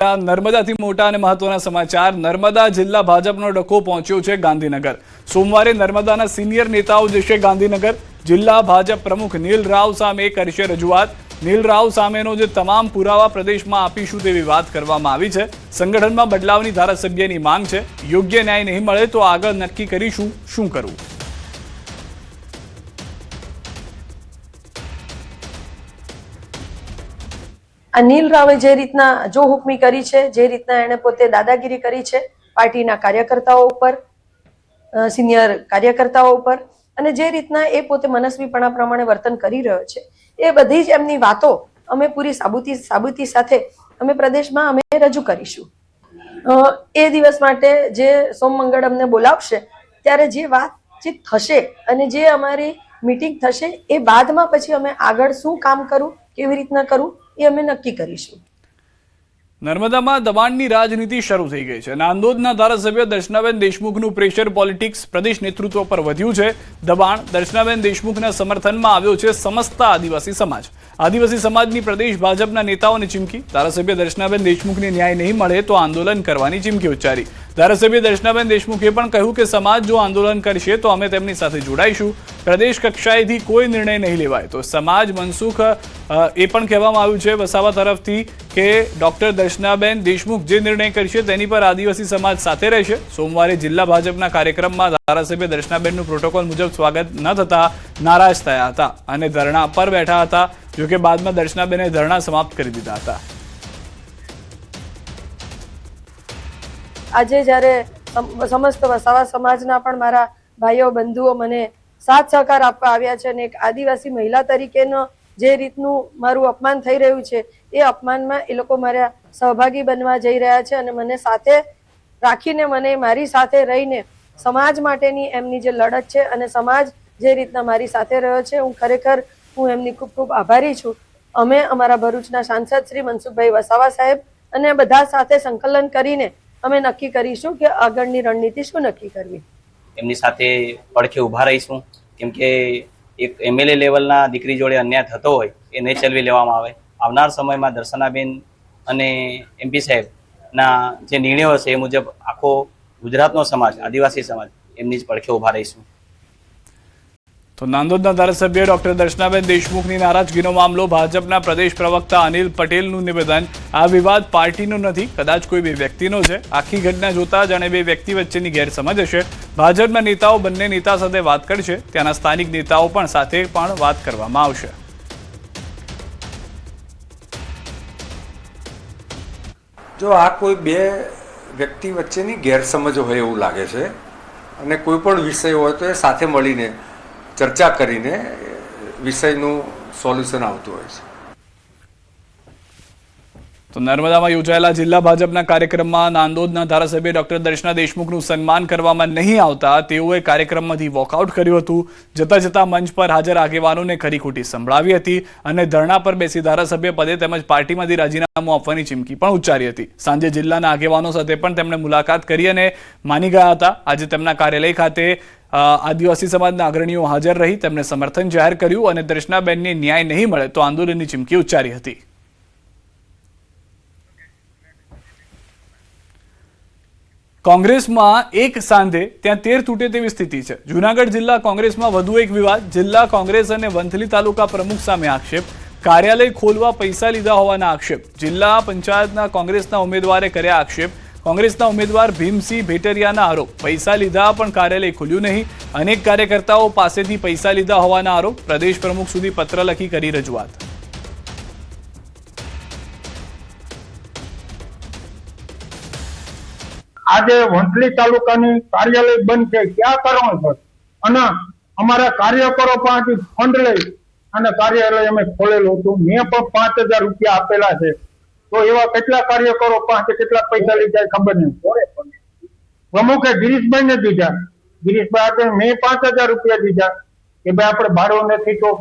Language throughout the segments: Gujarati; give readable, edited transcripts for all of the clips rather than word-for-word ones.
નર્મદાથી મોટા અને મહત્વના સમાચાર। નર્મદા જિલ્લા ભાજપનો ડખો પહોંચ્યો છે ગાંધીનગર। સોમવારે નર્મદાના સિનિયર નેતાઓ જશે ગાંધીનગર। જિલ્લા ભાજપ પ્રમુખ નીલ રાવ સામે કરશે રજૂઆત। નીલ રાવ સામેનો જે તમામ પુરાવા પ્રદેશમાં આપીશું તેવી વાત કરવામાં આવી છે। સંગઠનમાં બદલાવની ધારાસભ્યની માંગ છે। યોગ્ય ન્યાય નહીં મળે તો આગળ નક્કી કરીશું શું કરવું। નીલ રાવે જે રીતના જો હુકમી કરી છે, જે રીતના એણે પોતે દાદાગીરી કરી છે પાર્ટીના કાર્યકર્તાઓ ઉપર, સિનિયર કાર્યકર્તાઓ ઉપર, અને જે રીતના એ પોતે મનસ્વીપણા પ્રમાણે વર્તન કરી રહ્યો છે, એ બધી જ એમની વાતો અમે પૂરી સાબુતી સાથે અમે પ્રદેશમાં અમે રજૂ કરીશું। એ દિવસ માટે જે સોમ મંગળ અમને બોલાવશે ત્યારે જે વાતચીત થશે અને જે અમારી મીટિંગ થશે એ બાદમાં પછી અમે આગળ શું કામ કરવું, કેવી રીતના કરવું એ અમે નક્કી કરીશું। નર્મદામાં દબાણની રાજનીતિ શરૂ થઈ ગઈ છે। નાંદોદના ધારાસભ્ય દર્શનાબેન દેશમુખનું પ્રેશર પોલિટિક્સ પ્રદેશ નેતૃત્વ પર વધ્યું છે। દબાણ દર્શનાબેન દેશમુખના સમર્થનમાં આવ્યો છે સમસ્ત આદિવાસી સમાજ। આદિવાસી સમાજની પ્રદેશ ભાજપના નેતાઓને ચીમકી। ધારાસભ્ય દર્શનાબેન દેશમુખને ન્યાય નહીં મળે તો આંદોલન કરવાની ચીમકી ઉચ્ચારી। ધારાસભ્ય દર્શનાબેન દેશમુખે પણ કહ્યું કે સમાજ જો આંદોલન કરશે તો અમે તેમની સાથે જોડાઈશું। પ્રદેશ કક્ષાએથી કોઈ નિર્ણય નહીં લેવાય તો સમાજ મનસુખ એ પણ કહેવામાં આવ્યું છે વસાવા તરફથી કે ડોક્ટર દર્શનાબેન દેશમુખ જે નિર્ણય કરશે તેની પર આદિવાસી સમાજ સાથે રહેશે। સોમવારે જિલ્લા ભાજપના કાર્યક્રમમાં ધારાસભ્ય દર્શનાબેનનું પ્રોટોકોલ મુજબ સ્વાગત ન થતા નારાજ થયા હતા અને ધરણા પર બેઠા હતા। જોકે બાદમાં દર્શનાબેને ધરણા સમાપ્ત કરી દીધા હતા। આજે જ્યારે સમસ્ત વસાવા સમાજના પણ મારા ભાઈઓ બંધુઓ મને સાથ સહકાર આપવા આવ્યા છે અને એક આદિવાસી મહિલા તરીકેનો જે રીતનું મારું અપમાન થઈ રહ્યું છે એ અપમાનમાં એ લોકો મારા સહભાગી બનવા જઈ રહ્યા છે અને મને સાથે રાખીને, મને મારી સાથે રહીને સમાજ માટેની એમની જે લડત છે અને સમાજ જે રીતના મારી સાથે રહ્યો છે, હું એમની ખૂબ ખૂબ આભારી છું। અમે અમારા ભરૂચના સાંસદ શ્રી મનસુખભાઈ વસાવા સાહેબ અને બધા સાથે સંકલન કરીને અમે નક્કી કરીશું કે આગળની રણનીતિ શું નક્કી કરવી। એમની સાથે પડખે ઊભા રહીશું, કેમ કે એક એમએલએ લેવલના દીકરી જોડે અન્યાય થતો હોય એ નહીં ચલવી લેવામાં આવે। આવનાર સમયમાં દર્શનાબેન અને એમપી સાહેબના જે નિર્ણયો હશે એ મુજબ આખો ગુજરાતનો સમાજ, આદિવાસી સમાજ એમની જ પડખે ઊભા રહીશું। તો નાંદોદના ધારાસભ્ય ડોક્ટર દર્શનાબેન દેશમુખની નારાજગીનો મામલો, ભાજપના પ્રદેશ પ્રવક્તા અનિલ પટેલનું નિવેદન। આ વિવાદ પાર્ટીનો નથી, કદાચ કોઈ બે વ્યક્તિનો છે। આખી ઘટના જોતા જાણે બે વ્યક્તિ વચ્ચેની ગેરસમજ હશે। ભાજપના નેતાઓ બંને નેતા સાથે વાત કરશે, ત્યાંના સ્થાનિક નેતાઓ પણ સાથે પણ વાત કરવામાં આવશે। જો આ કોઈ બે વ્યક્તિ વચ્ચેની ગેરસમજ હોય એવું લાગે છે અને કોઈ પણ વિષય હોય તો એ સાથે મળીને ચર્ચા કરીને વિષયનું સોલ્યુશન આવતું હોય છે। તો નર્મદામાં યોજાયેલા જિલ્લા ભાજપના કાર્યક્રમમાં નાંદોદના ધારાસભ્ય ડોક્ટર દર્શના દેશમુખનું સન્માન કરવામાં નહીં આવતા તેઓએ કાર્યક્રમમાંથી વોકઆઉટ કર્યું હતું। જતા જતા મંચ પર હાજર આગેવાનોને ખરી ખોટી સંભળાવી હતી અને ધરણા પર બેસી ધારાસભ્ય પદે તેમજ પાર્ટીમાંથી રાજીનામું આપવાની ચીમકી પણ ઉચ્ચારી હતી। સાંજે જિલ્લાના આગેવાનો સાથે પણ તેમણે મુલાકાત કરી અને માની ગયા હતા। આજે તેમના કાર્યાલય ખાતે આદિવાસી સમાજના અગ્રણીઓ હાજર રહી તેમણે સમર્થન જાહેર કર્યું અને દર્શનાબેનને ન્યાય નહીં મળે તો આંદોલનની ચીમકી ઉચ્ચારી હતી। કોંગ્રેસમાં એક સાંધે ત્યાં તેર તૂટે તેવી સ્થિતિ છે। જૂનાગઢ જિલ્લા કોંગ્રેસમાં વધુ એક વિવાદ। જિલ્લા કોંગ્રેસ અને વંથલી તાલુકા પ્રમુખ સામે આક્ષેપ। કાર્યાલય ખોલવા પૈસા લીધા હોવાના આક્ષેપ। જિલ્લા પંચાયતના કોંગ્રેસના ઉમેદવારે કર્યા આક્ષેપ। કોંગ્રેસના ઉમેદવાર ભીમસિંહ ભેટરિયાના આરોપ, પૈસા લીધા પણ કાર્યાલય ખુલ્યું નહીં। અનેક કાર્યકર્તાઓ પાસેથી પૈસા લીધા હોવાના આરોપ। પ્રદેશ પ્રમુખ સુધી પત્ર લખી કરી રજૂઆત। આજે વંથલી તાલુકાની કાર્યાલય બંધ છે, ક્યાં કારણોસર? અને અમારા કાર્યકરો પાસેથી ફંડ લઈ અને કાર્યાલય અમે ખોલેલું હતું। મેં પણ 5,000 રૂપિયા આપેલા છે, તો એવા કેટલા કાર્યકરો પાસે કેટલા પૈસા લીધા ખબર નહીં। પ્રમુખે ગિરીશભાઈ ને દીધા, ગિરીશભાઈ મેં 5,000 રૂપિયા દીધા કે ભાઈ આપણે ભાડું નથી તો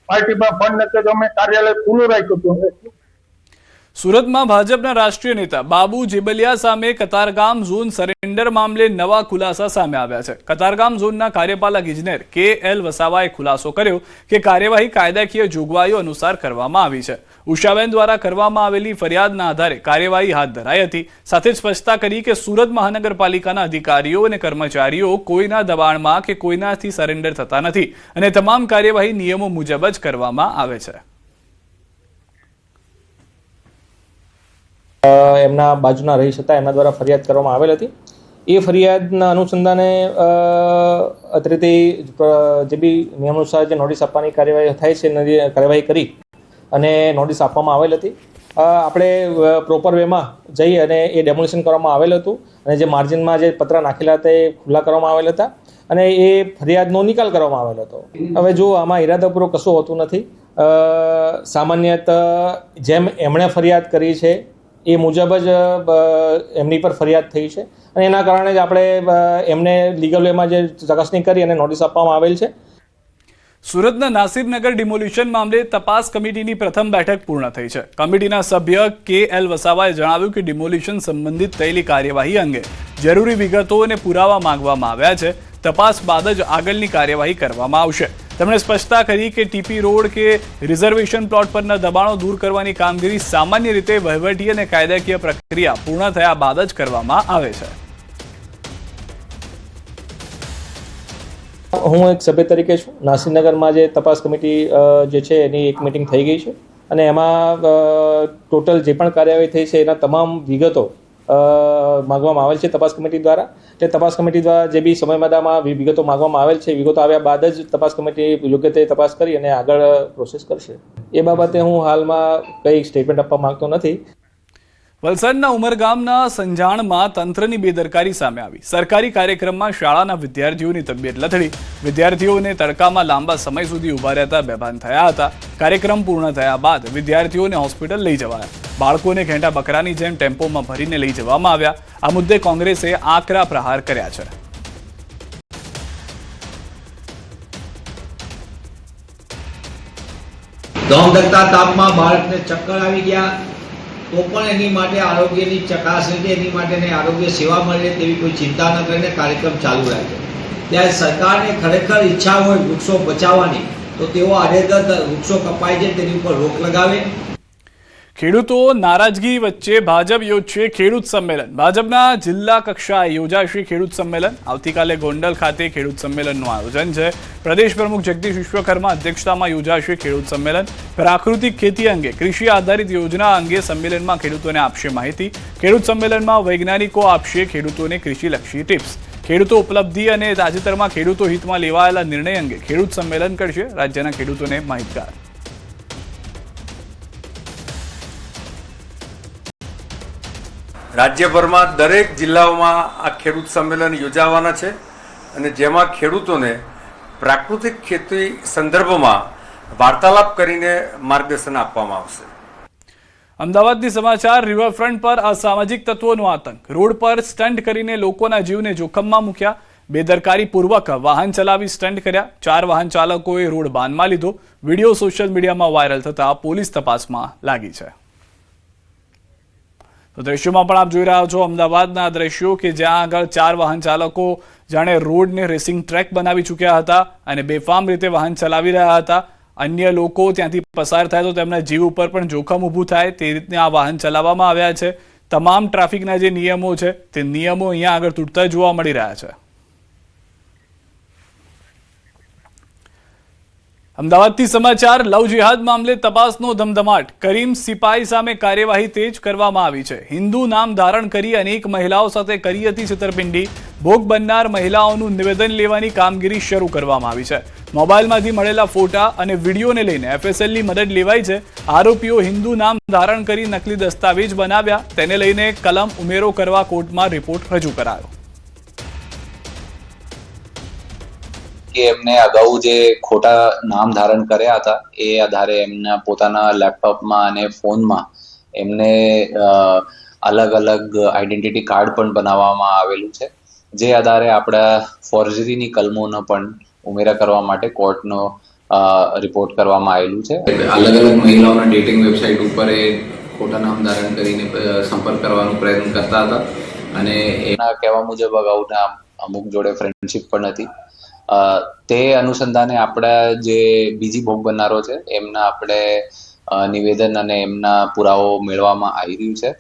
પાર્ટીમાં ફંડ નથી તો અમે કાર્યાલય ખુલ્લું રાખ્યું હતું। સુરતમાં ભાજપના રાષ્ટ્રીય નેતા બાબુ જેબલિયા સામે કતારગામ ઝોન સરેન્ડર મામલે નવા ખુલાસા સામે આવ્યા છે. કતારગામ ઝોનના કાર્યપાલક ઇજનેર KL વસાવાએ ખુલાસો કર્યો કે કાર્યવાહી કાયદાકીય જોગવાઈઓ અનુસાર કરવામાં આવી છે. ઉષાબેન દ્વારા કરવામાં આવેલી ફરિયાદના આધારે કાર્યવાહી હાથ ધરાઈ હતી. સાથે જ સ્પષ્ટતા કરી કે સુરત મહાનગરપાલિકાના અધિકારીઓ અને કર્મચારીઓ કોઈના દબાણમાં કે કોઈનાથી સરેન્ડર થતા નથી અને તમામ કાર્યવાહી નિયમો મુજબ જ કરવામાં આવે છે. એમના બાજુના રહીશ હતા, એમના દ્વારા ફરિયાદ કરવામાં આવેલ હતી. એ ફરિયાદના અનુસંધાને અત્રેથી જે બી નિયમ અનુસાર જે નોટિસ આપવાની કાર્યવાહી થાય છે કાર્યવાહી કરી અને નોટિસ આપવામાં આવેલ હતી. આપણે પ્રોપર વેમાં જઈ અને એ ડેમોલિશન કરવામાં આવેલ હતું અને જે માર્જિનમાં જે પતરા નાખેલા હતા એ ખુલ્લા કરવામાં આવેલ હતા અને એ ફરિયાદનો નિકાલ કરવામાં આવેલો હતો. હવે જો આમાં ઇરાદાપૂર્વક કશું હોતું નથી. સામાન્યત જેમ એમણે ફરિયાદ કરી છે એ મુજબ જ એમની પર ફરિયાદ થઈ છે અને એના કારણે જ આપણે એમને લીગલ વેમાં જે ચકાસણી કરી અને નોટિસ આપવામાં આવેલ છે. સુરતના નાસિરનગર ડિમોલિશન મામલે તપાસ કમિટીની પ્રથમ બેઠક પૂર્ણ થઈ છે. કમિટીના સભ્ય KL વસાવાએ જણાવ્યું કે ડિમોલિશન સંબંધિત થયેલી કાર્યવાહી અંગે જરૂરી વિગતો અને પુરાવા માંગવામાં આવ્યા છે. તપાસ બાદ જ આગળની કાર્યવાહી કરવામાં આવશે. તેમણે સ્પષ્ટતા કરી કે TP રોડ કે રિઝર્વેશન પ્લોટ પરના દબાણો દૂર કરવાની કામગીરી સામાન્ય રીતે વહીવટી અને કાયદાકીય પ્રક્રિયા પૂર્ણ થયા બાદ જ કરવામાં આવે છે. હું એક સભ્ય તરીકે છું. નાસિરનગરમાં જે તપાસ કમિટી જે છે એની એક મિટિંગ થઈ ગઈ છે અને એમાં ટોટલ જે પણ કાર્યવાહી થઈ છે એના તમામ વિગતો માંગવામાં આવેલ છે તપાસ કમિટી દ્વારા. તે તપાસ કમિટી દ્વારા જે બી સમયમર્યાદામાં વિગતો માંગવામાં આવેલ છે, વિગતો આવ્યા બાદ જ તપાસ કમિટી યોગ્ય રીતે તપાસ કરી અને આગળ પ્રોસેસ કરશે. એ બાબતે હું હાલમાં કંઈ સ્ટેટમેન્ટ આપવા માંગતો નથી. વલસાડના ઉમરગામના સંજાણમાં તંત્રની બેદરકારી સામે આવી. સરકારી કાર્યક્રમમાં શાળાના વિદ્યાર્થીઓની તબિયત લથડી. વિદ્યાર્થીઓને તડકામાં લાંબા સમય સુધી ઉભા રહેતા બેભાન થયા હતા. કાર્યક્રમ પૂર્ણ થયા બાદ વિદ્યાર્થીઓને હોસ્પિટલ લઈ જવાયા. બાળકોને ઘેંટા બકરાની જેમ ટેમ્પોમાં ભરીને લઈ જવામાં આવ્યા. આ મુદ્દે કોંગ્રેસે આકરા પ્રહાર કર્યા છે. ધોમધકતા તાપમાં બાળકને ચક્કર આવી ગયા તો પણ એની માટે આરોગ્યની ચકાસણી, એની માટેને આરોગ્ય સેવા મળે તેવી કોઈ ચિંતા ન કરીને કાર્યક્રમ ચાલુ રાખ્યો. ત્યારે સરકારને ખરેખર ઈચ્છા હોય વૃક્ષો બચાવવાની તો તેઓ આડેધડ વૃક્ષો કપાય છે તેની ઉપર રોક લગાવે. ખેડૂતો નારાજગી વચ્ચે ભાજપ યોજશે ખેડૂત સંમેલન. ભાજપના જિલ્લા કક્ષાએ યોજાશે ખેડૂત સંમેલન. આવતીકાલે ગોંડલ ખાતે ખેડૂત સંમેલનનું આયોજન છે. પ્રદેશ પ્રમુખ જગદીશ વિશ્વકર્મા અધ્યક્ષતામાં યોજાશે ખેડૂત સંમેલન. પ્રાકૃતિક ખેતી અંગે કૃષિ આધારિત યોજના અંગે સંમેલનમાં ખેડૂતોને આપશે માહિતી. ખેડૂત સંમેલનમાં વૈજ્ઞાનિકો આપશે ખેડૂતોને કૃષિલક્ષી ટિપ્સ. ખેડૂતો ઉપલબ્ધિ અને તાજેતરમાં ખેડૂતો હિતમાં લેવાયેલા નિર્ણય અંગે ખેડૂત સંમેલન કરશે રાજ્યના ખેડૂતોને માહિતગાર. રાજ્યભરમાં દરેક જિલ્લાઓમાં આ ખેડૂત સંમેલન યોજાવાના છે અને જેમાં ખેડૂતોને પ્રાકૃતિક ખેતી સંદર્ભમાં વાર્તાલાપ કરીને માર્ગદર્શન આપવામાં આવશે. અમદાવાદની સમાચાર. રિવરફ્રન્ટ પર અસામાજિક તત્વોનો આતંક. રોડ પર સ્ટન્ટ કરીને લોકોના જીવને જોખમમાં મૂક્યા. બેદરકારીપૂર્વક વાહન ચલાવી સ્ટન્ટ કર્યા. 4 વાહન ચાલકોએ રોડ બાનમાં લીધો. વિડીયો સોશિયલ મીડિયામાં વાયરલ થતા પોલીસ તપાસમાં લાગી છે. તો દ્રશ્યોમાં પણ આપ જોઈ રહ્યા છો અમદાવાદના દ્રશ્યો કે જ્યાં આગળ 4 વાહન ચાલકો જાણે રોડને રેસિંગ ટ્રેક બનાવી ચૂક્યા હતા અને બેફામ રીતે વાહન ચલાવી રહ્યા હતા. અન્ય લોકો ત્યાંથી પસાર થાય તો તેમના જીવ ઉપર પણ જોખમ ઊભું થાય તે રીતે આ વાહન ચલાવવામાં આવ્યા છે. તમામ ટ્રાફિકના જે નિયમો છે તે નિયમો અહીંયા આગળ તૂટતા જોવા મળી રહ્યા છે. અમદાવાદથી સમાચાર. લવ જિહાદ મામલે તપાસનો ધમધમાટ. કરીમ સિપાઈ સામે કાર્યવાહી તેજ કરવામાં આવી છે. હિન્દુ નામ ધારણ કરી અનેક મહિલાઓ સાથે કરી હતી છેતરપિંડી. ભોગ બનનાર મહિલાઓનું નિવેદન લેવાની કામગીરી શરૂ કરવામાં આવી છે. મોબાઈલમાંથી મળેલા ફોટા અને વિડીયોને લઈને FSLની મદદ લેવાઈ છે. આરોપીઓ હિન્દુ નામ ધારણ કરી નકલી દસ્તાવેજ બનાવ્યા. તેને લઈને કલમ ઉમેરો કરવા કોર્ટમાં રિપોર્ટ રજૂ કરાયો. કે એમને અગાઉ જે ખોટા નામ ધારણ કર્યા હતા એ આધારે એમના પોતાના લેપટોપમાં અને ફોનમાં એમને અલગ અલગ આઈડેન્ટિટી કાર્ડ પણ બનાવવામાં આવેલું છે. જે આધારે આપણા ફોર્જરીની કલમોનો પણ ઉમેરા કરવા માટે કોર્ટનો રિપોર્ટ કરવામાં આવેલું છે. અલગ અલગ મહિલાઓના ડેટિંગ વેબસાઇટ ઉપર એ ખોટા નામ ધારણ કરીને સંપર્ક કરવાનો પ્રયત્ન કરતા હતા અને એના કહેવા મુજબ અગાઉના અમુક જોડે ફ્રેન્ડશિપ પણ હતી. તે અનુસંધાને આપણા જે બીજી ભોગ બનનારો છે એમના આપણે નિવેદન અને એમના પુરાવો મેળવવામાં આવી રહ્યું છે.